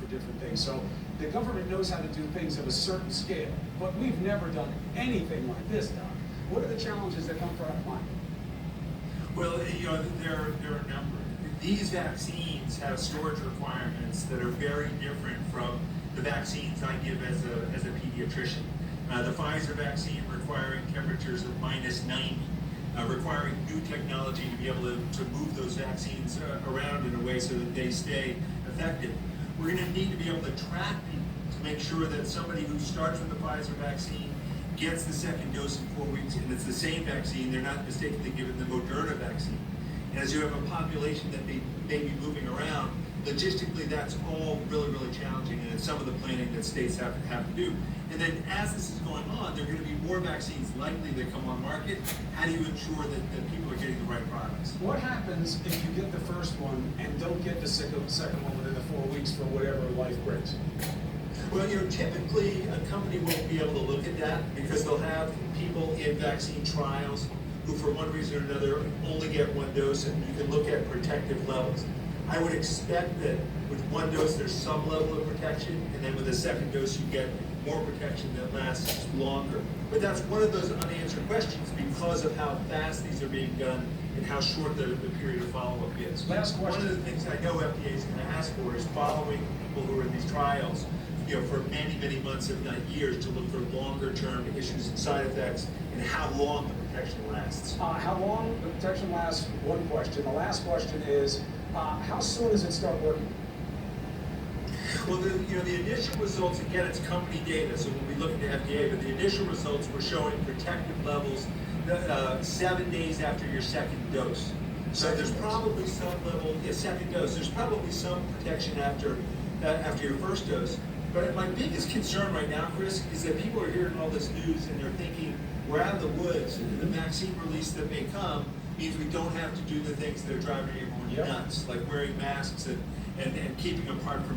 for different things. So the government knows how to do things of a certain scale, but we've never done anything like this, Doc. What are the challenges that come from our client? Well, there are a number. These vaccines have storage requirements that are very different from the vaccines I give as a pediatrician. The Pfizer vaccine requiring temperatures of -90, requiring new technology to be able to move those vaccines around in a way so that they stay effective. We're going to need to be able to track people to make sure that somebody who starts with the Pfizer vaccine gets the second dose in 4 weeks, and it's the same vaccine. They're not mistakenly given the Moderna vaccine. And as you have a population that may be moving around, logistically that's all really, really challenging, and it's some of the planning that states have to do. And then as this is going on, there are going to be more vaccines likely that come on market. How do you ensure that people are getting the right products? What happens if you get the first one and don't get the second one within the 4 weeks for whatever life brings? Well, typically a company won't be able to look at that because they'll have people in vaccine trials who for one reason or another only get one dose, and you can look at protective levels. I would expect that with one dose there's some level of protection, and then with a second dose you get more protection that lasts longer. But that's one of those unanswered questions because of how fast these are being done and how short the period of follow-up is. Last question. One of the things I know FDA is going to ask for is following people who are in these trials for many, many months, if not years, to look for longer-term issues and side effects and how long the protection lasts. How long the protection lasts, one question. The last question is, how soon does it start working? Well, the initial results, again, it's company data, so when we look at the FDA, but the initial results were showing protective levels 7 days after your second dose. So there's probably some level, second dose, there's probably some protection after your first dose. But my biggest concern right now, Chris, is that people are hearing all this news and they're thinking we're out of the woods, and the vaccine release that may come means we don't have to do the things that are driving everyone nuts, like wearing masks and keeping apart from